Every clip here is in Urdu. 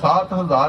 7,000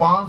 5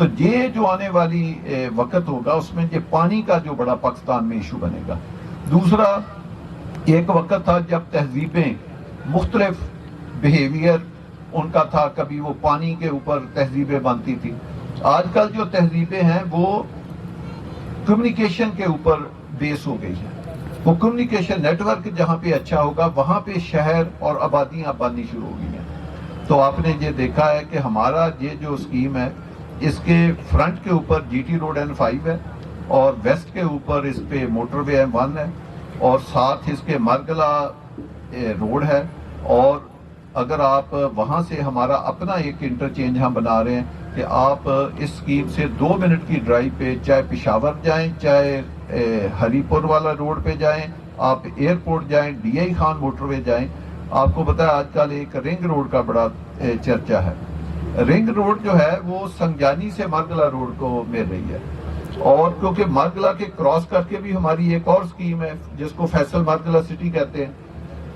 تو یہ جو آنے والی وقت ہوگا اس میں یہ پانی کا جو بڑا پاکستان میں ایشو بنے گا. دوسرا ایک وقت تھا جب تہذیبیں مختلف بیہیویئر ان کا تھا, کبھی وہ پانی کے اوپر تہذیبیں بنتی تھی. آج کل جو تہذیبیں ہیں وہ کمیونیکیشن کے اوپر بیس ہو گئی ہیں. وہ کمیونیکیشن نیٹ ورک جہاں پہ اچھا ہوگا وہاں پہ شہر اور آبادیاں بننی شروع ہو گئی ہیں. تو آپ نے یہ دیکھا ہے کہ ہمارا یہ جو اسکیم ہے اس کے فرنٹ کے اوپر جی ٹی روڈ N5 ہے اور ویسٹ کے اوپر اس پہ موٹر وے M1 ہے اور ساتھ اس کے مرگلا روڈ ہے. اور اگر آپ وہاں سے ہمارا اپنا ایک انٹرچینج ہم بنا رہے ہیں کہ آپ اس اسکیم سے 2 منٹ کی ڈرائیو پہ چاہے پشاور جائیں, چاہے ہری پور والا روڈ پہ جائیں, آپ ایئرپورٹ جائیں, ڈی آئی خان موٹر وے جائیں. آپ کو پتا ہے آج کل ایک رنگ روڈ کا بڑا چرچا ہے. رنگ روڈ جو ہے وہ سنگجانی سے مرگلا روڈ کو مل رہی ہے, اور کیونکہ مرگلا کے کراس کر کے بھی ہماری ایک اور اسکیم ہے جس کو فیصل مرگلا سٹی کہتے ہیں,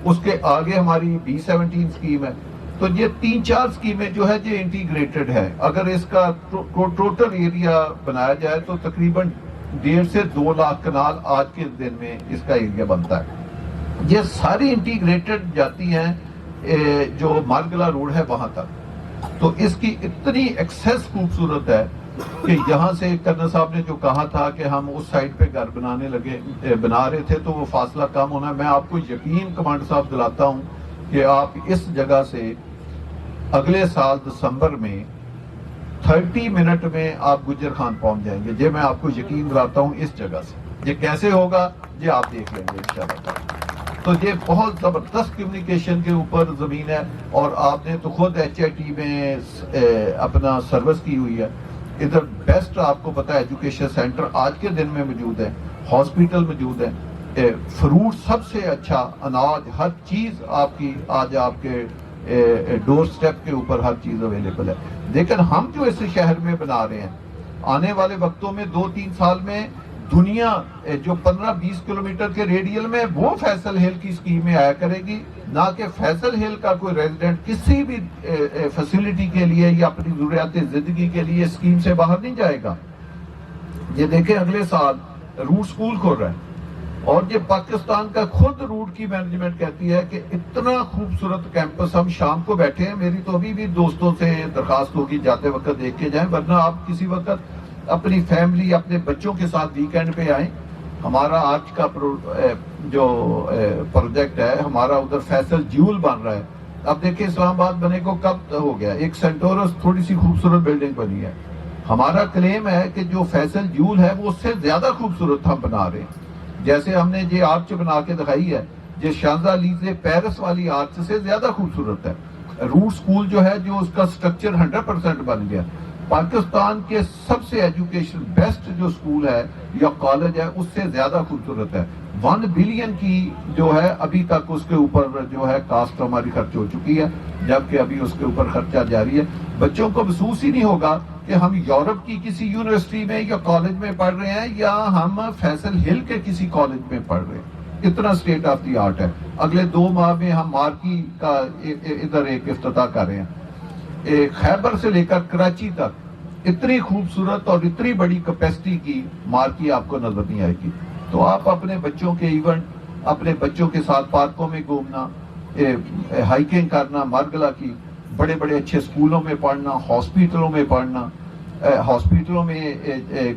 اس کے آگے ہماری B17 اسکیم ہے. تو یہ 3-4 اسکیمیں جو ہے یہ انٹیگریٹڈ ہے. اگر اس کا ٹوٹل ایریا بنایا جائے تو تقریباً 1.5 سے 2 لاکھ کنال آج کے دن میں اس کا ایریا بنتا ہے. یہ ساری انٹیگریٹڈ جاتی ہیں جو مرگلا روڈ ہے وہاں تک. تو اس کی اتنی ایکسیس خوبصورت ہے کہ یہاں سے کرنل صاحب نے جو کہا تھا کہ ہم اس سائڈ پہ گھر بنا رہے تھے تو وہ فاصلہ کم ہونا ہے. میں آپ کو یقین کمانڈر صاحب دلاتا ہوں کہ آپ اس جگہ سے اگلے سال دسمبر میں 30 منٹ میں آپ گجر خان پہنچ جائیں گے. یہ میں آپ کو یقین دلاتا ہوں اس جگہ سے. یہ کیسے ہوگا یہ آپ دیکھ لیں گے انشاءاللہ. تو یہ بہت زبردست کمیونیکیشن کے اوپر زمین ہے, اور آپ نے تو خود HIT میں اپنا سروس کی ہوئی ہے. ادھر بیسٹ آپ کو پتا ہے ایجوکیشن سینٹر آج کے دن میں موجود ہے, ہاسپٹل موجود ہے, فروٹ سب سے اچھا, اناج, ہر چیز آپ کی آج آپ کے ڈور سٹیپ کے اوپر ہر چیز اویلیبل ہے. لیکن ہم جو اس شہر میں بنا رہے ہیں آنے والے وقتوں میں 2-3 سال میں دنیا جو 15-20 کلومیٹر کے ریڈیل میں وہ فیصل ہل کی اسکیم میں آیا کرے گی, نہ کہ فیصل ہل کا کوئی ریزیڈنٹ کسی بھی فیسلٹی کے لیے یا اپنی ضروریات زندگی کے لیے اسکیم سے باہر نہیں جائے گا. یہ دیکھیں اگلے سال روٹ سکول کھول رہا ہے, اور یہ پاکستان کا خود روٹ کی مینجمنٹ کہتی ہے کہ اتنا خوبصورت کیمپس. ہم شام کو بیٹھے ہیں, میری تو ابھی بھی دوستوں سے درخواست ہوگی جاتے وقت دیکھ کے جائیں, ورنہ آپ کسی وقت اپنی فیملی اپنے بچوں کے ساتھ ویکینڈ پہ آئیں. ہمارا آج کا جو پروجیکٹ ہے ہمارا ادھر فیصل جیول بن رہا ہے. اب دیکھیں اسلام آباد بنے کو کب ہو گیا, ایک سینٹورس تھوڑی سی خوبصورت بلڈنگ بنی ہے. ہمارا کلیم ہے کہ جو فیصل جیول ہے وہ اس سے زیادہ خوبصورت ہم بنا رہے ہیں. جیسے ہم نے یہ آرچ بنا کے دکھائی ہے, یہ شانزا لیزے پیرس والی آرچ سے زیادہ خوبصورت ہے. روٹ سکول جو ہے جو اس کا سٹرکچر 100% بن گیا. پاکستان کے سب سے ایجوکیشن بیسٹ جو سکول ہے یا کالج ہے اس سے زیادہ خوبصورت ہے. 1 بلین کی جو ہے ابھی تک اس کے اوپر جو ہے کاسٹ ہماری خرچ ہو چکی ہے, جبکہ ابھی اس کے اوپر خرچہ جاری ہے. بچوں کو محسوس ہی نہیں ہوگا کہ ہم یورپ کی کسی یونیورسٹی میں یا کالج میں پڑھ رہے ہیں یا ہم فیصل ہل کے کسی کالج میں پڑھ رہے ہیں. اتنا اسٹیٹ آف دی آرٹ ہے. اگلے 2 ماہ میں ہم مارکی کا ادھر ایک افتتاح کر رہے ہیں. خیبر سے لے کر کراچی تک اتنی خوبصورت اور اتنی بڑی کیپیسٹی کی مارکی آپ کو نظر نہیں آئے گی. تو آپ اپنے بچوں کے ایونٹ, اپنے بچوں کے ساتھ پارکوں میں گھومنا, ہائیکنگ کرنا, مرگلا کی بڑے بڑے اچھے اسکولوں میں پڑھنا, ہاسپٹلوں میں پڑھنا, ہاسپٹلوں میں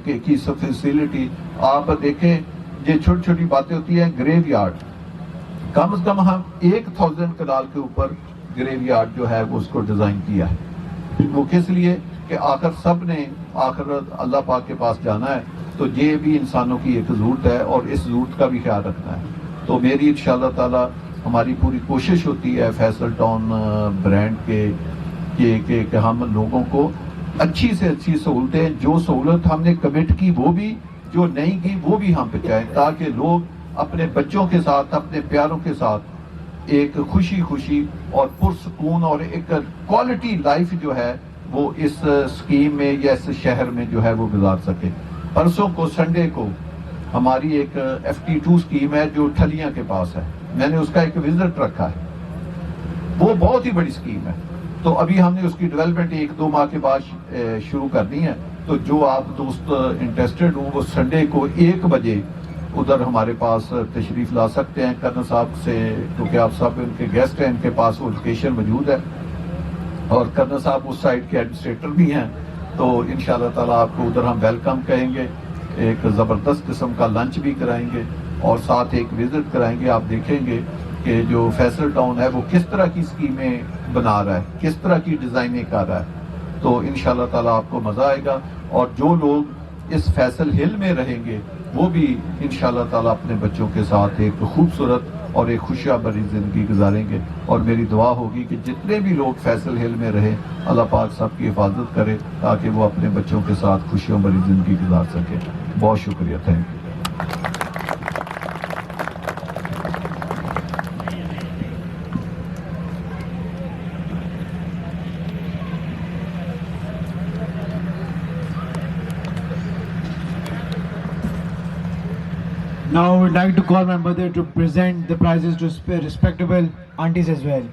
کی فیسلٹی آپ دیکھیں. یہ چھوٹی چھوٹی باتیں ہوتی ہیں. گریو یارڈ کم از کم ہم 1000 کنال کے اوپر گریو یارڈ جو ہے وہ اس کو ڈیزائن کیا ہے. وہ کس لیے کہ آخر سب نے آخرت اللہ پاک کے پاس جانا ہے, تو یہ بھی انسانوں کی ایک ضرورت ہے اور اس ضرورت کا بھی خیال رکھنا ہے. تو میری انشاءاللہ تعالی ہماری پوری کوشش ہوتی ہے فیصل ٹاؤن برانڈ کے کہ ہم لوگوں کو اچھی سے اچھی سہولتیں, جو سہولت ہم نے کمٹ کی وہ بھی, جو نہیں کی وہ بھی ہم پہنچائیں, تاکہ لوگ اپنے بچوں کے ساتھ, اپنے پیاروں کے ساتھ ایک خوشی اور پرسکون اور ایک کوالٹی لائف جو ہے وہ اس اسکیم میں یا اس شہر میں جو ہے وہ گزار سکے. پرسوں کو سنڈے کو ہماری ایک FT2 اسکیم ہے جو ٹھلیاں کے پاس ہے. میں نے اس کا ایک وزٹ رکھا ہے. وہ بہت ہی بڑی اسکیم ہے. تو ابھی ہم نے اس کی ڈیولپمنٹ 1-2 ماہ کے بعد شروع کرنی ہے. تو جو آپ دوست انٹرسٹڈ ہوں وہ سنڈے کو 1 بجے ادھر ہمارے پاس تشریف لا سکتے ہیں کرنل صاحب سے، کیونکہ آپ سب ان کے گیسٹ ہیں، ان کے پاس وہ لوکیشن موجود ہے، اور کرنل صاحب اس سائٹ کے ایڈمنسٹریٹر بھی ہیں، تو انشاءاللہ تعالیٰ آپ کو ادھر ہم ویلکم کہیں گے، ایک زبردست قسم کا لنچ بھی کرائیں گے اور ساتھ ایک وزٹ کرائیں گے. آپ دیکھیں گے کہ جو فیصل ٹاؤن ہے وہ کس طرح کی اسکیمیں بنا رہا ہے، کس طرح کی ڈیزائنیں کر رہا ہے، تو انشاءاللہ تعالیٰ آپ کو مزہ آئے گا. اور جو لوگ اس فیصل ہل میں رہیں گے وہ بھی انشاءاللہ تعالیٰ اپنے بچوں کے ساتھ ایک خوبصورت اور ایک خوشیاں بھری زندگی گزاریں گے. اور میری دعا ہوگی کہ جتنے بھی لوگ فیصل ہل میں رہیں اللہ پاک سب کی حفاظت کرے تاکہ وہ اپنے بچوں کے ساتھ خوشیوں بھری زندگی گزار سکیں. بہت شکریہ. Thank you. Now I would like to call my mother to present the prizes to respectable aunties as well.